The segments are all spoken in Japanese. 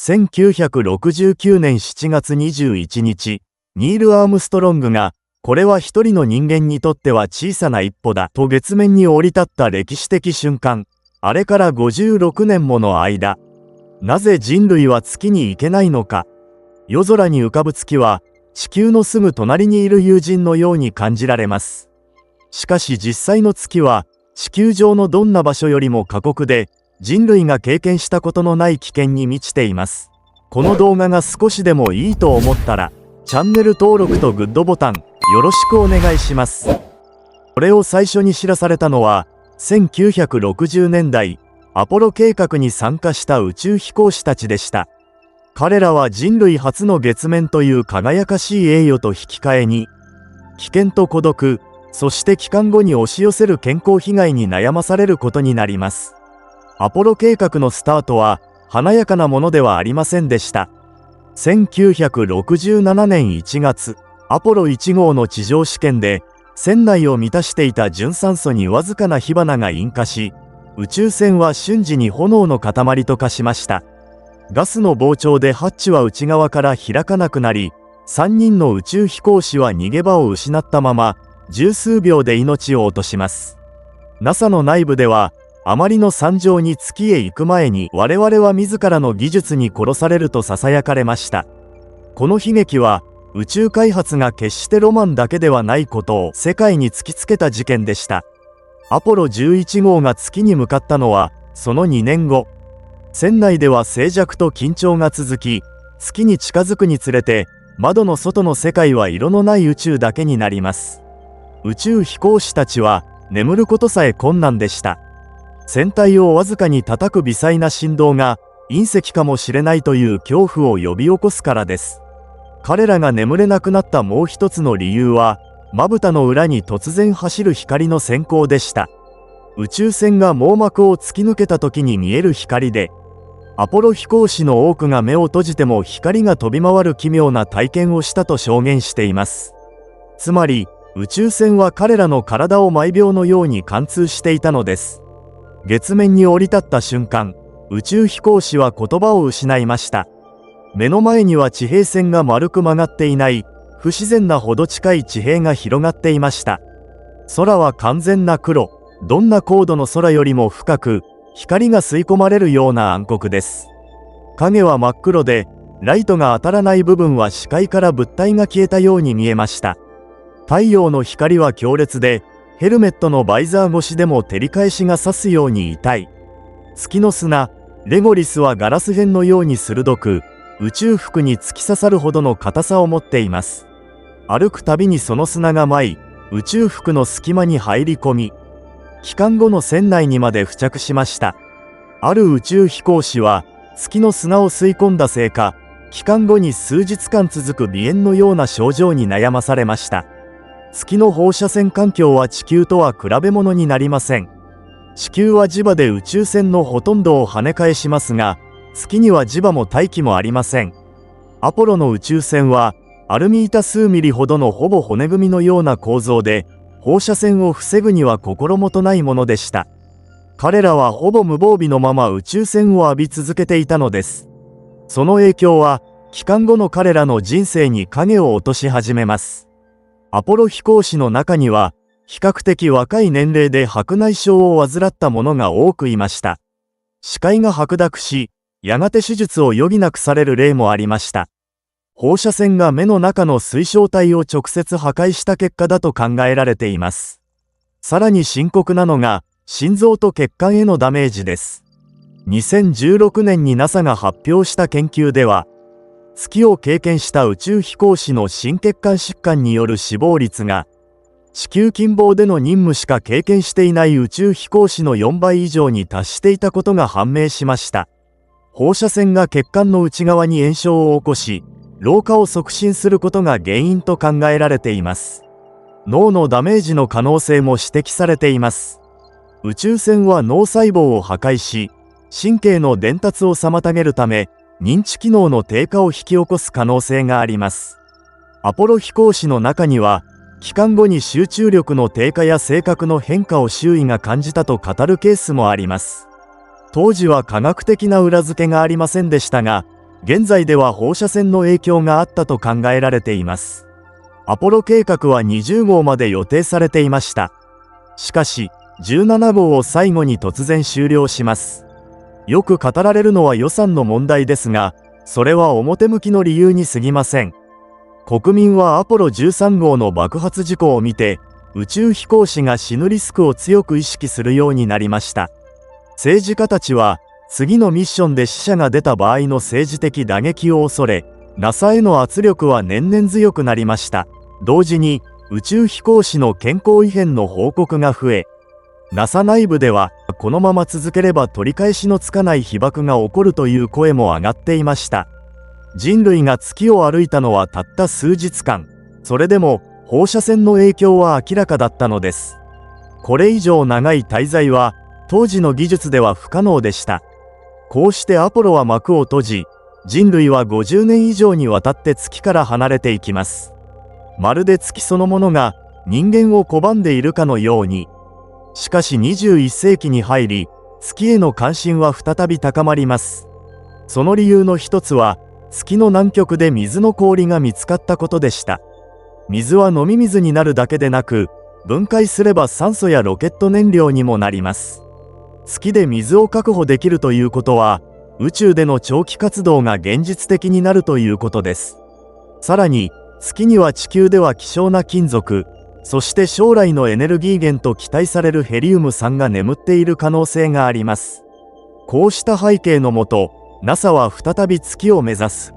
1969年7月21日、ニール・アームストロングが、これは一人の人間にとっては小さな一歩だと月面に降り立った歴史的瞬間。あれから56年もの間、なぜ人類は月に行けないのか。夜空に浮かぶ月は、地球のすぐ隣にいる友人のように感じられます。しかし実際の月は、地球上のどんな場所よりも過酷で、人類が経験したことのない危険に満ちています。この動画が少しでもいいと思ったら、チャンネル登録とグッドボタン、よろしくお願いします。これを最初に知らされたのは、1960年代、アポロ計画に参加した宇宙飛行士たちでした。彼らは人類初の月面という輝かしい栄誉と引き換えに、危険と孤独、そして帰還後に押し寄せる健康被害に悩まされることになります。アポロ計画のスタートは華やかなものではありませんでした。1967年1月、アポロ1号の地上試験で、船内を満たしていた純酸素にわずかな火花が引火し、宇宙船は瞬時に炎の塊と化しました。ガスの膨張でハッチは内側から開かなくなり、3人の宇宙飛行士は逃げ場を失ったまま、十数秒で命を落とします。NASA の内部では、あまりの惨状に月へ行く前に我々は自らの技術に殺されると囁かれました。この悲劇は宇宙開発が決してロマンだけではないことを世界に突きつけた事件でした。アポロ11号が月に向かったのはその2年後。船内では静寂と緊張が続き、月に近づくにつれて窓の外の世界は色のない宇宙だけになります。宇宙飛行士たちは眠ることさえ困難でした。船体をわずかに叩く微細な振動が隕石かもしれないという恐怖を呼び起こすからです。彼らが眠れなくなったもう一つの理由は、まぶたの裏に突然走る光の閃光でした。宇宙船が網膜を突き抜けた時に見える光で、アポロ飛行士の多くが目を閉じても光が飛び回る奇妙な体験をしたと証言しています。つまり、宇宙船は彼らの体を毎秒のように貫通していたのです。月面に降り立った瞬間、宇宙飛行士は言葉を失いました。目の前には地平線が丸く曲がっていない不自然なほど近い地平が広がっていました。空は完全な黒、どんな高度の空よりも深く光が吸い込まれるような暗黒です。影は真っ黒で、ライトが当たらない部分は視界から物体が消えたように見えました。太陽の光は強烈で、ヘルメットのバイザー越しでも照り返しが刺すように痛い。月の砂、レゴリスはガラス片のように鋭く、宇宙服に突き刺さるほどの硬さを持っています。歩くたびにその砂が舞い、宇宙服の隙間に入り込み、帰還後の船内にまで付着しました。ある宇宙飛行士は、月の砂を吸い込んだせいか、帰還後に数日間続く鼻炎のような症状に悩まされました。月の放射線環境は地球とは比べ物になりません。地球は磁場で宇宙船のほとんどを跳ね返しますが、月には磁場も大気もありません。アポロの宇宙船は、アルミ板数ミリほどのほぼ骨組みのような構造で、放射線を防ぐには心もとないものでした。彼らはほぼ無防備のまま宇宙船を浴び続けていたのです。その影響は、帰還後の彼らの人生に影を落とし始めます。アポロ飛行士の中には、比較的若い年齢で白内障を患った者が多くいました。視界が白濁し、やがて手術を余儀なくされる例もありました。放射線が目の中の水晶体を直接破壊した結果だと考えられています。さらに深刻なのが、心臓と血管へのダメージです。2016年に NASA が発表した研究では、月を経験した宇宙飛行士の心血管疾患による死亡率が、地球近傍での任務しか経験していない宇宙飛行士の4倍以上に達していたことが判明しました。放射線が血管の内側に炎症を起こし、老化を促進することが原因と考えられています。脳のダメージの可能性も指摘されています。宇宙船は脳細胞を破壊し、神経の伝達を妨げるため、認知機能の低下を引き起こす可能性があります。アポロ飛行士の中には、帰還後に集中力の低下や性格の変化を周囲が感じたと語るケースもあります。当時は科学的な裏付けがありませんでしたが、現在では放射線の影響があったと考えられています。アポロ計画は20号まで予定されていました。しかし、17号を最後に突然終了します。よく語られるのは予算の問題ですが、それは表向きの理由に過ぎません。国民はアポロ13号の爆発事故を見て、宇宙飛行士が死ぬリスクを強く意識するようになりました。政治家たちは、次のミッションで死者が出た場合の政治的打撃を恐れ、NASA への圧力は年々強くなりました。同時に、宇宙飛行士の健康異変の報告が増え、NASA 内部では、このまま続ければ取り返しのつかない被爆が起こるという声も上がっていました。人類が月を歩いたのはたった数日間。それでも、放射線の影響は明らかだったのです。これ以上長い滞在は、当時の技術では不可能でした。こうしてアポロは幕を閉じ、人類は50年以上にわたって月から離れていきます。まるで月そのものが人間を拒んでいるかのように。しかし21世紀に入り、月への関心は再び高まります。その理由の一つは、月の南極で水の氷が見つかったことでした。水は飲み水になるだけでなく、分解すれば酸素やロケット燃料にもなります。月で水を確保できるということは、宇宙での長期活動が現実的になるということです。さらに、月には地球では希少な金属、そして将来のエネルギー源と期待されるヘリウム3が眠っている可能性があります。こうした背景のもと、NASA は再び月を目指す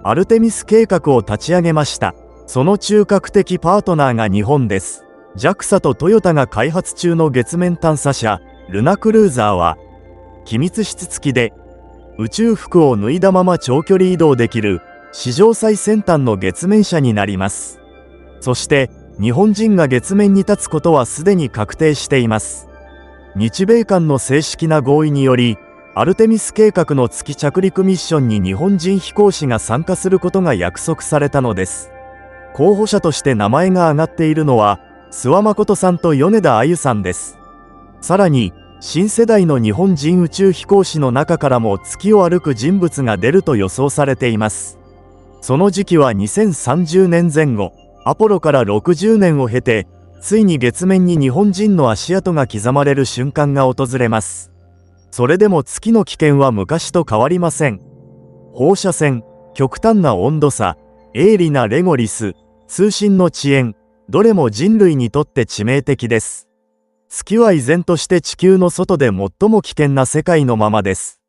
アルテミス計画を立ち上げました。その中核的パートナーが日本です。JAXA とトヨタが開発中の月面探査車、ルナクルーザーは、機密室付きで、宇宙服を脱いだまま長距離移動できる、史上最先端の月面車になります。そして、日本人が月面に立つことはすでに確定しています。日米間の正式な合意により、アルテミス計画の月着陸ミッションに日本人飛行士が参加することが約束されたのです。候補者として名前が挙がっているのは、諏訪誠さんと米田あゆさんです。さらに、新世代の日本人宇宙飛行士の中からも月を歩く人物が出ると予想されています。その時期は2030年前後、アポロから60年を経て、ついに月面に日本人の足跡が刻まれる瞬間が訪れます。それでも月の危険は昔と変わりません。放射線、極端な温度差、鋭利なレゴリス、通信の遅延、どれも人類にとって致命的です。月は依然として地球の外で最も危険な世界のままです。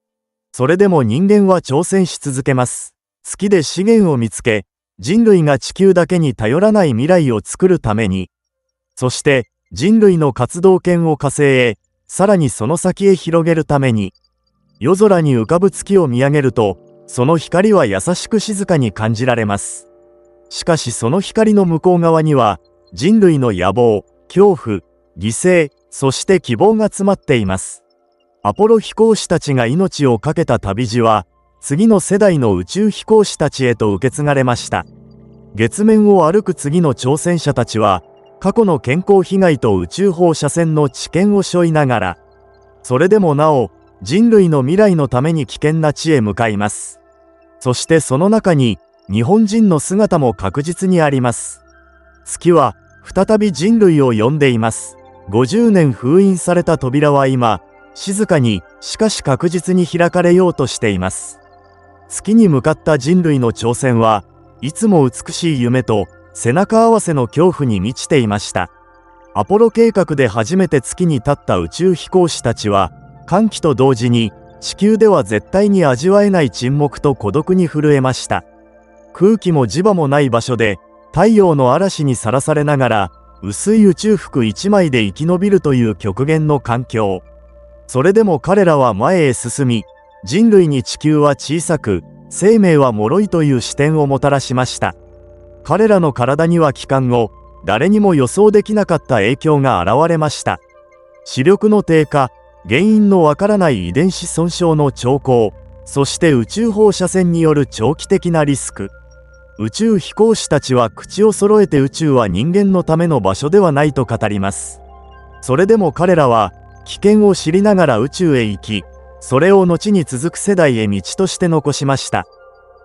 それでも人間は挑戦し続けます。月で資源を見つけ、人類が地球だけに頼らない未来を作るために、そして人類の活動圏を火星へ、さらにその先へ広げるために、夜空に浮かぶ月を見上げると、その光は優しく静かに感じられます。しかしその光の向こう側には、人類の野望、恐怖、犠牲、そして希望が詰まっています。アポロ飛行士たちが命を懸けた旅路は、次の世代の宇宙飛行士たちへと受け継がれました。月面を歩く次の挑戦者たちは、過去の健康被害と宇宙放射線の知見を背負いながら、それでもなお、人類の未来のために危険な地へ向かいます。そしてその中に、日本人の姿も確実にあります。月は、再び人類を呼んでいます。50年封印された扉は今、静かに、しかし確実に開かれようとしています。月に向かった人類の挑戦は、いつも美しい夢と背中合わせの恐怖に満ちていました。アポロ計画で初めて月に立った宇宙飛行士たちは、歓喜と同時に、地球では絶対に味わえない沈黙と孤独に震えました。空気も磁場もない場所で、太陽の嵐にさらされながら、薄い宇宙服一枚で生き延びるという極限の環境。それでも彼らは前へ進み、人類に地球は小さく、生命は脆いという視点をもたらしました。彼らの体には帰還後、誰にも予想できなかった影響が現れました。視力の低下、原因のわからない遺伝子損傷の兆候、そして宇宙放射線による長期的なリスク。宇宙飛行士たちは口を揃えて宇宙は人間のための場所ではないと語ります。それでも彼らは危険を知りながら宇宙へ行き、それを後に続く世代へ道として残しました。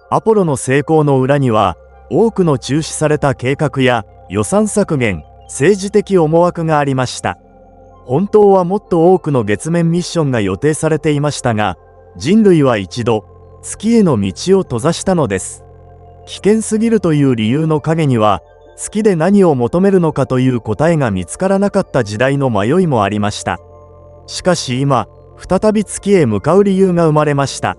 アポロの成功の裏には、多くの中止された計画や予算削減、政治的思惑がありました。本当はもっと多くの月面ミッションが予定されていましたが、人類は一度、月への道を閉ざしたのです。危険すぎるという理由の陰には、月で何を求めるのかという答えが見つからなかった時代の迷いもありました。しかし今、再び月へ向かう理由が生まれました。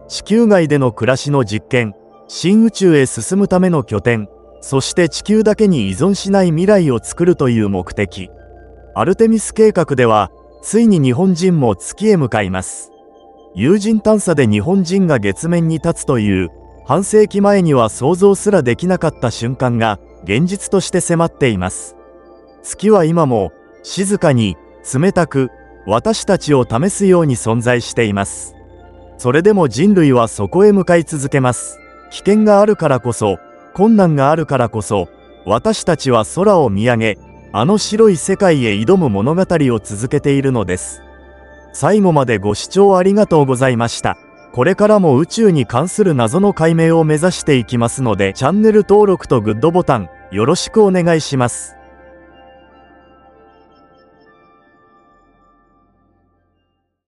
地球外での暮らしの実験、新宇宙へ進むための拠点、そして地球だけに依存しない未来を作るという目的。アルテミス計画では、ついに日本人も月へ向かいます。有人探査で日本人が月面に立つという、半世紀前には想像すらできなかった瞬間が現実として迫っています。月は今も静かに冷たく私たちを試すように存在しています。それでも人類はそこへ向かい続けます。危険があるからこそ、困難があるからこそ、私たちは空を見上げ、あの白い世界へ挑む物語を続けているのです。最後までご視聴ありがとうございました。これからも宇宙に関する謎の解明を目指していきますので、チャンネル登録とグッドボタン、よろしくお願いします。